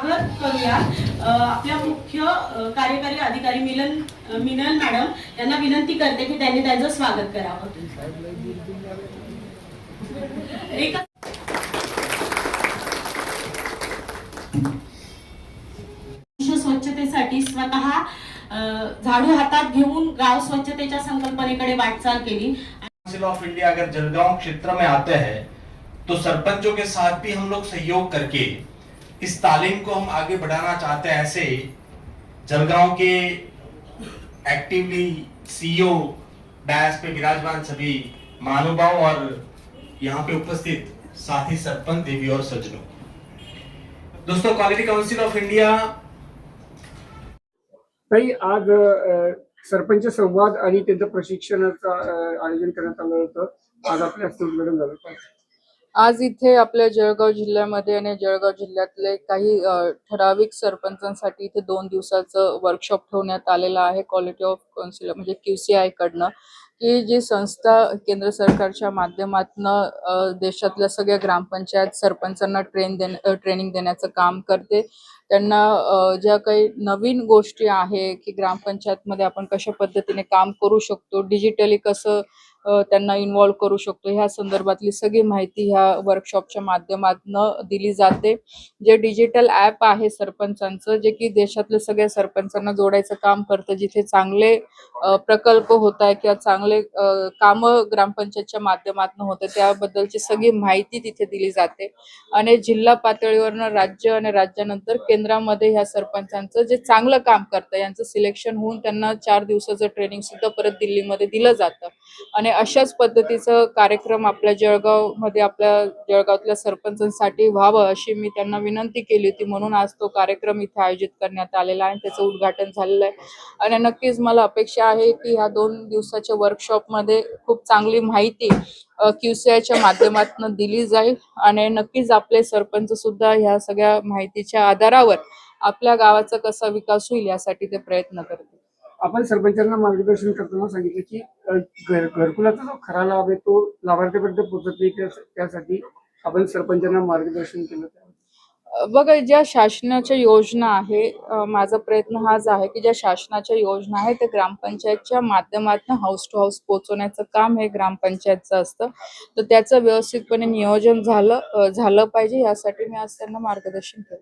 स्वागत करूया आपल्या मुख्य कार्यकारी अधिकारी मिनल मॅडम यांना विनंती करते की त्यांनी त्यांचं स्वागत करावं। स्वच्छतेसाठी स्वतः झाडू हातात घेऊन गाव स्वच्छतेच्या संकल्पनेकडे वाटचाल केली। काउंसिल ऑफ इंडिया अगर जलगांव क्षेत्र में आते हैं तो सरपंचों के साथ भी हम लोग सहयोग करके इस तालीम को हम आगे बढ़ाना चाहते हैं। ऐसे जलगांव के एक्टिवली सीईओ डैश पे विराजमान सभी महानुभाव और यहाँ पे उपस्थित साथी सरपंच देवी और सज्जनों, दोस्तों, क्वालिटी काउंसिल ऑफ इंडिया ताई आज सरपंच संवाद आणि त्यांचं प्रशिक्षणाचं आयोजन करण्यात आलं होतं। आज आपल्या हस्ते उद्घाटन झालं। आज इथे आपल्या जळगाव जिल्ह्यामध्ये आणि जळगाव जिल्ह्यातले काही ठराविक सरपंचांसाठी इथे 2 दिवसाचं वर्कशॉप ठेवण्यात आलेलं आहे क्वालिटी ऑफ काउन्सिल म्हणजे QCI कडनं, की जी संस्था केंद्र सरकारच्या माध्यमातून देशातल्या सगळ्या ग्रामपंचायत सरपंचांना ट्रेनिंग देण्याचं काम करते। त्यांना ज्या काही नवीन गोष्टी आहे की ग्रामपंचायतमध्ये आपण कशा पद्धतीने काम करू शकतो, डिजिटली कसं त्यांना इन्व्हॉल्व करू शकतो, ह्या संदर्भातली सगळी माहिती ह्या वर्कशॉपच्या माध्यमातून दिली जाते। जे डिजिटल ॲप आहे सरपंचांचं, जे की देशातल्या सगळ्या सरपंचांना जोडायचं काम करतं, जिथे चांगले प्रकल्प होत आहे किंवा चांगले कामं ग्रामपंचायतच्या माध्यमातून होते, त्याबद्दलची सगळी माहिती तिथे दिली जाते। आणि जिल्हा पातळीवरनं राज्य आणि राज्यानंतर केंद्रामध्ये ह्या सरपंचांचं जे चांगलं काम करतं यांचं सिलेक्शन होऊन त्यांना 4 दिवसाचं ट्रेनिंग सुद्धा परत दिल्लीमध्ये दिलं जातं। आणि अशाच पद्धतीचा कार्यक्रम आपल्या जळगावमध्ये आपल्या जळगावातल्या सरपंचांसाठी व्हावं अशी मी त्यांना विनंती केली होती, म्हणून आज तो कार्यक्रम इथे आयोजित करण्यात आलेला आहे, त्याचं उद्घाटन झालेलं आहे। आणि नक्कीच मला अपेक्षा आहे की ह्या 2 दिवसाच्या वर्कशॉपमध्ये खूप चांगली माहिती QCIच्या माध्यमातून दिली जाईल आणि नक्कीच आपले सरपंच सुद्धा ह्या सगळ्या माहितीच्या आधारावर आपल्या गावाचा कसा विकास होईल यासाठी ते प्रयत्न करतील। आपण सरपंचांना मार्गदर्शन करताना सांगितलं की घरकुलाचा जो खरा लाभ आहे तो लाभार्थ्यापर्यंत पोहोचत नाही, त्यासाठी आपण सरपंचांना मार्गदर्शन केलं। बघा, ज्या शासनाच्या योजना आहे, माझा प्रयत्न हाच आहे की ज्या शासनाच्या योजना आहे ते ग्रामपंचायतच्या माध्यमातून हाऊस टू हाऊस पोहोचवण्याचं काम हे ग्रामपंचायतचं असतं। तर त्याचं व्यवस्थितपणे नियोजन झालं पाहिजे, यासाठी मी आज त्यांना मार्गदर्शन केलं।